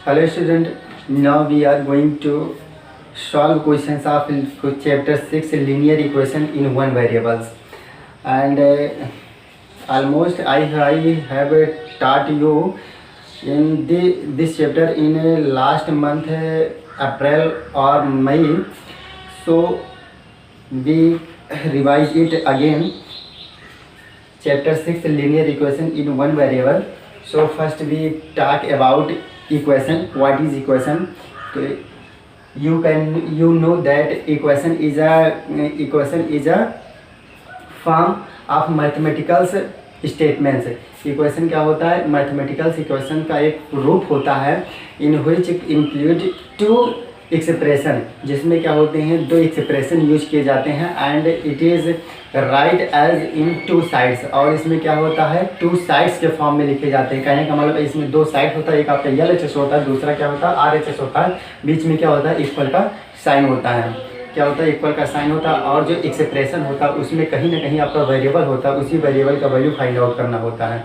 Hello student, now we are going to solve questions of chapter 6 linear equation in one variables, and almost I have taught you in this chapter in last month April or May, so we revise it again. Chapter 6 linear equation in one variable. So first we talk about equation. What is equation? So you know that equation is a form of mathematical statements. Equation क्या होता है? Mathematical equation का एक रूप होता है इन which include to expression, जिसमें क्या होते हैं दो एक्सप्रेशन यूज किए जाते हैं and it is right edge in two sides, और इसमें क्या होता है टू साइड्स के फॉर्म में लिखे जाते हैं। कहने का मतलब इसमें दो साइड होता है, एक आपका LHS होता है, दूसरा क्या होता है RHS होता है, बीच में क्या होता है इक्वल का साइन होता है। क्या होता है इक्वल का साइन होता है, और जो एक्सप्रेशन होता है उसमें कहीं ना कहीं आपका वेरिएबल होता है, उसी वेरिएबल का वैल्यू फाइंड आउट करना होता है।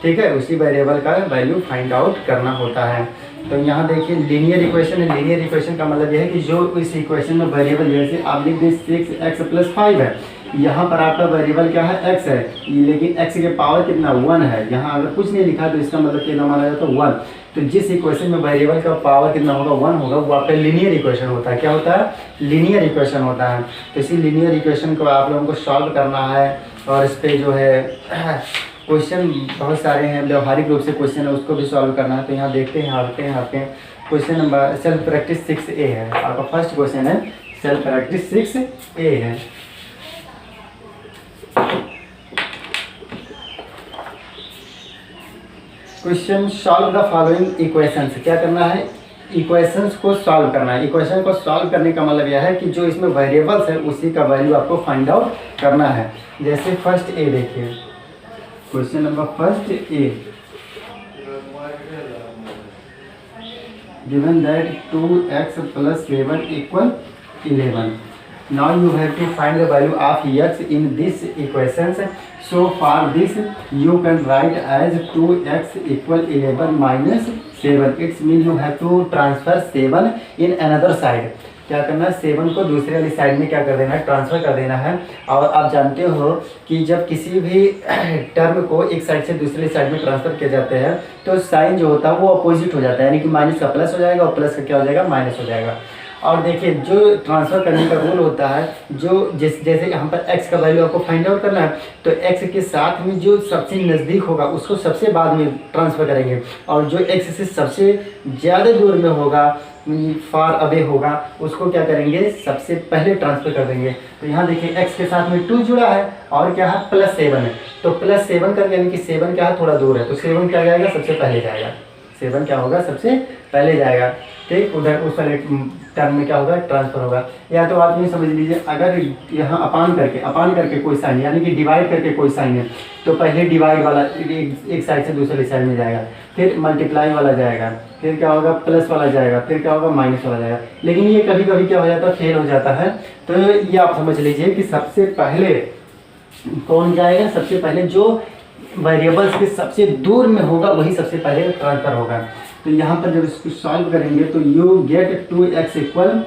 ठीक है, उसी वेरिएबल का वैल्यू फाइंड आउट करना होता है। तो यहाँ देखिए लीनियर इक्वेशन है। लीनियर इक्वेशन का मतलब यह है कि जो इस इक्वेशन में वेरिएबल, जैसे आप लिख दें 6x + 5 है, यहाँ पर आपका वेरिएबल क्या है x है, लेकिन x के पावर कितना 1 है। यहाँ अगर कुछ नहीं लिखा तो इसका मतलब क्या माना जाता है 1। तो जिस इक्वेशन में वेरिएबल का पावर कितना होगा 1 होगा, वो आपका लीनियर इक्वेशन होता है। क्या होता है? लीनियर इक्वेशन होता है। तो इसी लीनियर इक्वेशन को आप लोगों को सॉल्व करना है, और इस पर जो है क्वेश्चन बहुत सारे हैं, व्यवहारिक रूप से क्वेश्चन है, उसको भी सॉल्व करना है। तो यहाँ देखते हैं आपके question number self practice 6A है। आपका फर्स्ट क्वेश्चन है सेल्फ प्रैक्टिस 6A है। Question solve the following equations. क्या करना है? इक्वेशंस को सॉल्व करना है। इक्वेशन को सॉल्व करने का मतलब यह है कि जो इसमें वेरिएबल्स है उसी का वैल्यू आपको फाइंड आउट करना है। जैसे फर्स्ट A देखिए, question number first A, given that 2x + 7 = 11. Now you have to find the value of x in this equations. So for this you can write as 2x = 11 - 7. It means you have to transfer 7 in another side. क्या करना है? 7 को दूसरे वाली side में क्या कर देना है? ट्रांसफ़र कर देना है। और आप जानते हो कि जब किसी भी टर्म को एक साइड से दूसरी साइड में ट्रांसफ़र किए जाते हैं तो साइन जो होता है वो अपोजिट हो जाता है, यानी कि माइनस का प्लस हो जाएगा और प्लस का क्या हो जाएगा? माइनस हो जाएगा। और देखिए जो ट्रांसफ़र करने का रूल होता है, जो जैसे यहाँ पर x का वैल्यू आपको फाइंड आउट करना है, तो x के साथ में जो सबसे नज़दीक होगा उसको सबसे बाद में ट्रांसफ़र करेंगे, और जो x से सबसे ज़्यादा दूर में होगा, फार अवे होगा, उसको क्या करेंगे? सबसे पहले ट्रांसफ़र कर देंगे। तो यहाँ देखिए x के साथ में 2 जुड़ा है और क्या है +7 है, तो +7 कर, यानी कि 7 क्या है थोड़ा दूर है, तो 7 क्या जाएगा? सबसे पहले जाएगा। 7 क्या होगा? सबसे पहले जाएगा। ठीक, उधर उस वाले टर्म में क्या होगा? ट्रांसफ़र होगा। या तो आप ये समझ लीजिए, अगर यहाँ अपान करके कोई साइन, यानी कि डिवाइड करके कोई साइन है, तो पहले डिवाइड वाला एक साइड से दूसरी साइड में जाएगा, फिर मल्टीप्लाई वाला जाएगा, फिर क्या होगा? प्लस वाला जाएगा, फिर क्या होगा? माइनस वाला जाएगा। लेकिन ये कभी कभी क्या हो जाता है? फेल हो जाता है। तो ये आप समझ लीजिए कि सबसे पहले कौन जाएगा? सबसे पहले जो वेरिएबल्स के सबसे दूर में होगा वही सबसे पहले ट्रांसफर होगा। तो यहाँ पर जब इसको सॉल्व करेंगे तो you get 2x = 11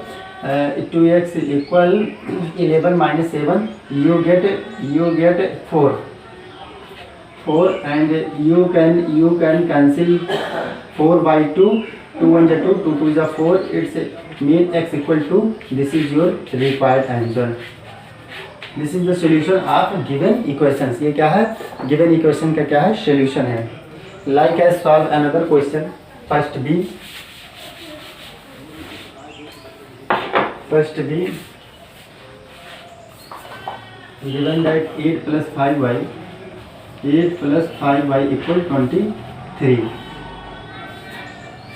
- 7, you get 4 and you can cancel 4/2, 2 × 2, 2 × 2 is 4. It's mean x = 2. This is your required answer. This is the solution of given equations. ये क्या है? given equation का क्या है? solution है। Like as solve another question. First B, given that 8 + 5y = 23.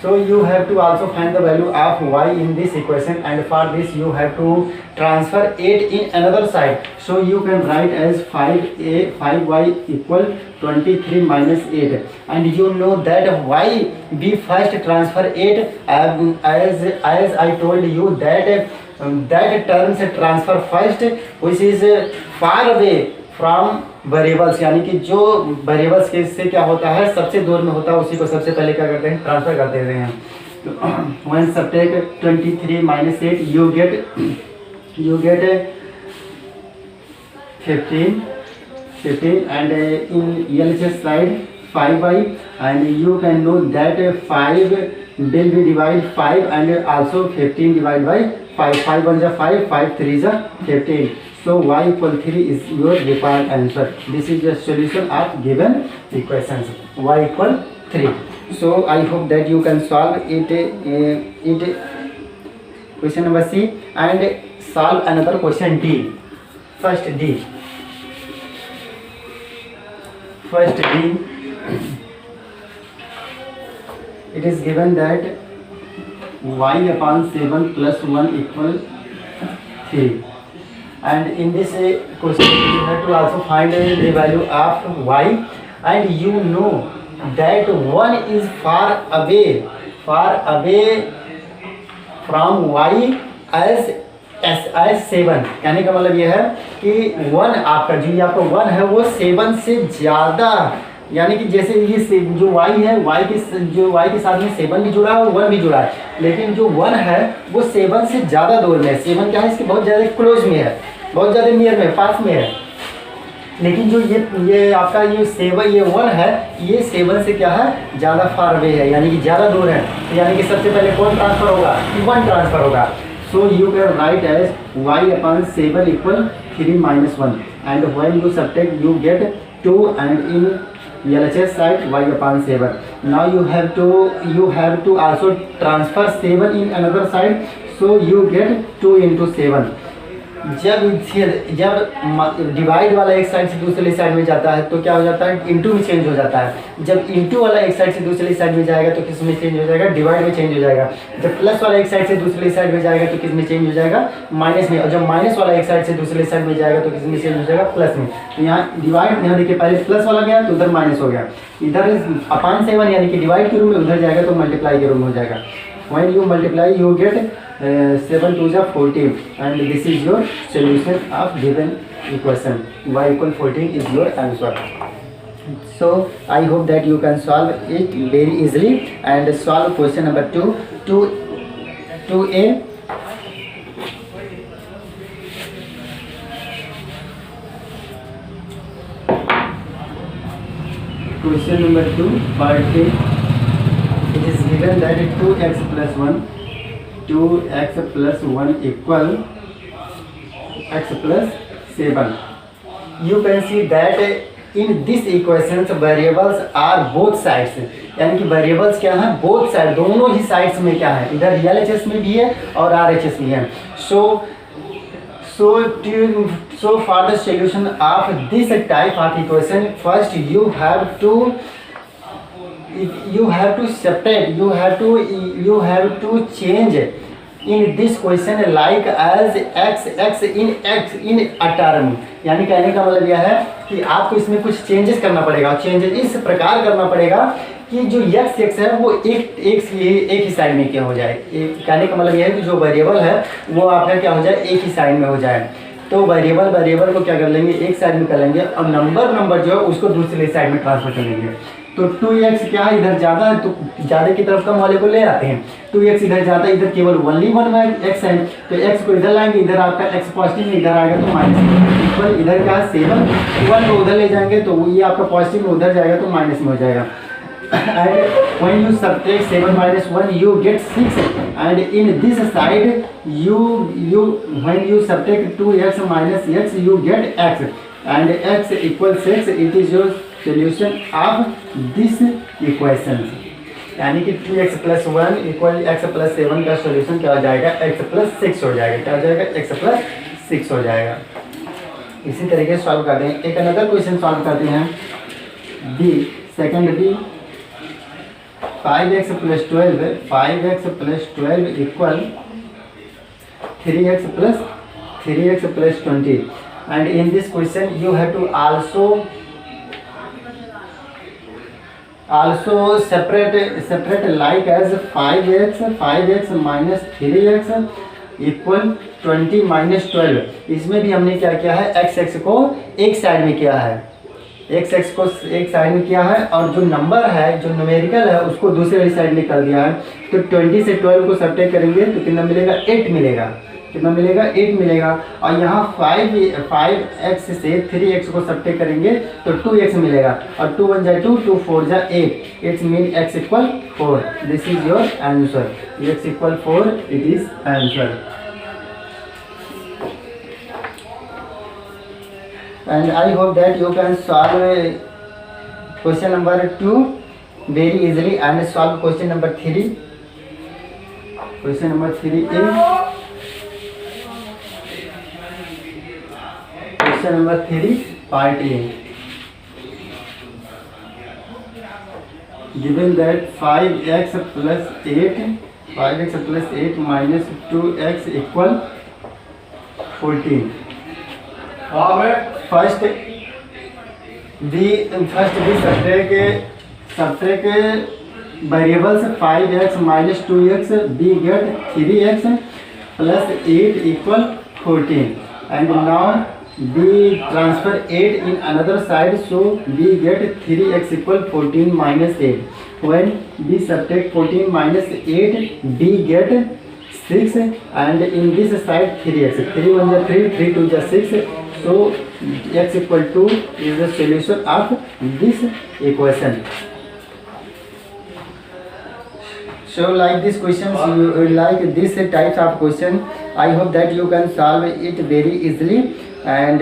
So you have to also find the value of y in this equation, and for this you have to transfer 8 in another side. So you can write as 5y = 23 - 8, and you know that why we first transfer 8, as I told you that terms transfer first which is far away from variables, यानी कि जो variables के से क्या होता है सबसे दूर में होता है उसी को सबसे पहले क्या करते हैं? ट्रांसफ़र कर देते हैं। when subtract 23 minus 8, you get 15, and in LHS side 5y, and you can know that 5 will be divided 5 and also 15 divided by 5. 5 1 is 5, 5 3 is 15. So y equal 3 is your required answer. This is the solution of given equations. Y equal 3. So I hope that you can solve it question number C and solve another question D. First D. It is given that y upon 7 plus 1 equal 3. And in this question you have to also find the value of y, and you know that 1 is far away from y as 7. कहने का मतलब यह है कि 1 आपका जो आपका 1 है वो 7 से ज़्यादा, यानी कि जैसे ये जो y है y के साथ में 7 भी जुड़ा है और 1 भी जुड़ा है, लेकिन जो 1 है वो 7 से ज़्यादा दूर में है। 7 क्या है, इसके बहुत ज़्यादा क्लोज में है, बहुत ज़्यादा नियर में, पास में है। लेकिन जो ये आपका ये 1 है, ये 7 से क्या है, ज़्यादा फार अवे है, यानी कि ज़्यादा दूर है। तो यानी कि सबसे पहले कौन ट्रांसफ़र होगा, 1 ट्रांसफ़र होगा। So you can write as y upon 7 equal 3 minus 1, and when you subtract you get 2, and in LHS side y upon 7. Now you have to also transfer 7 in another side, so you get 2 into 7. जब divide वाला एक side से दूसरी side में जाता है तो क्या हो जाता है, इंटू में चेंज हो जाता है। जब इंटू वाला एक साइड से दूसरी साइड में जाएगा तो किस में चेंज हो जाएगा, डिवाइड में चेंज हो जाएगा। जब प्लस वाला एक साइड से दूसरी साइड में जाएगा तो किस में चेंज हो जाएगा, माइनस में। और जब माइनस वाला एक साइड से दूसरी साइड में जाएगा तो किस में चेंज हो जाएगा, प्लस में। तो यहाँ डिवाइड, यहाँ देखिए पहले प्लस वाला गया तो उधर माइनस हो गया, इधर अपॉन 7 यानी कि डिवाइड के रूप में, उधर जाएगा तो मल्टीप्लाई के रूप में हो जाएगा। When you multiply you get 7 2 is 14, and this is your solution of given equation. Y equal 14 is your answer. So I hope that you can solve it very easily and solve question number 2a. Question number 2 part A. It is given that 2x plus 1 equal x plus 7. You can see that in this equations variables are both sides, यानी कि variables क्या है, both side, दोनों ही sides में क्या है, इधर LHS में भी है और RHS में है। So for the solution of this type of equation, first you have to separate, you have to change in this question like as x in a term। यानी कहने का मतलब यह है कि आपको इसमें कुछ चेंजेस करना पड़ेगा। चेंजेस इस प्रकार करना पड़ेगा कि जो x है वो एक ही साइड में क्या हो जाए। कहने का मतलब यह है कि जो वेरिएबल है वो आपका क्या हो जाए, एक ही साइड में हो जाए। तो वेरिएबल को क्या कर लेंगे, एक साइड में कर लेंगे, और नंबर जो है उसको दूसरी साइड में ट्रांसफर कर लेंगे। तो 2x क्या है, इधर ज़्यादा है तो ज़्यादा की तरफ का वाले को ले आते हैं। 2x इधर जाता है, इधर केवल ओनली 1x है, तो x को इधर लाएंगे, इधर आपका x पॉजिटिव में, इधर आएगा तो माइनस इक्वल, इधर क्या है 7, 1 को उधर ले जाएंगे तो ये आपका पॉजिटिव में उधर जाएगा तो माइनस में हो जाएगा। And when you subtract 7 minus 1 you get 6, and in this side when you subtract 2x minus x you get x, and x equals 6. It is your solution of this equation। यानी कि 2x plus 1 equal x plus 7 का solution क्या हो जाएगा, x plus 6 हो जाएगा। क्या हो जाएगा, x plus 6 हो जाएगा। इसी तरीके से सॉल्व करते हैं। एक अनदर क्वेश्चन सॉल्व करते हैं, b second b. 5x plus 12 equal 3x plus 20, and in this question you have to also separate like as 5x minus 3x equal 20 minus 12। इसमें भी हमने क्या किया है, x को एक साइड में किया है, x को एक साइड में किया है और जो नंबर है, जो न्यूमेरिकल है, उसको दूसरे वाली साइड में कर दिया है। तो 20 से 12 को सब्ट्रैक्ट करेंगे तो कितना मिलेगा? 8 मिलेगा। कितना मिलेगा? 8 मिलेगा। और यहाँ 5x से 3x को सब्ट्रैक्ट करेंगे तो 2x मिलेगा, और 2 1 जा 2, 2 4 जा 8, it's mean x equal 4। This is your answer. x equal 4, it is answer. And I hope that you can solve question number 2 very easily and solve question number 3. Question number 3a. Question number 3 part A. Given that 5x plus 8 minus 2x equal 14. First we subtract variables 5x minus 2x, we get 3x plus 8 equal 14, and now we transfer 8 in another side, so we get 3x equal 14 minus 8. When we subtract 14 minus 8, we get 6, and in this side 3x, 3 1 is 3, 3 2 is 6, so x equal to is the solution of this equation. So like these questions, you like this types of question, I hope that you can solve it very easily, and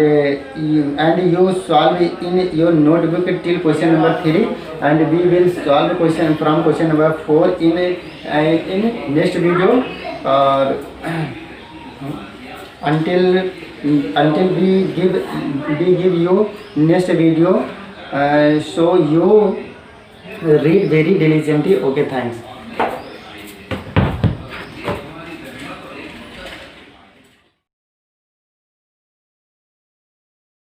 you solve in your notebook till question number 3, and we will solve question from question number 4 in next video. Until we give you next video, so you read very diligently. Okay, thanks.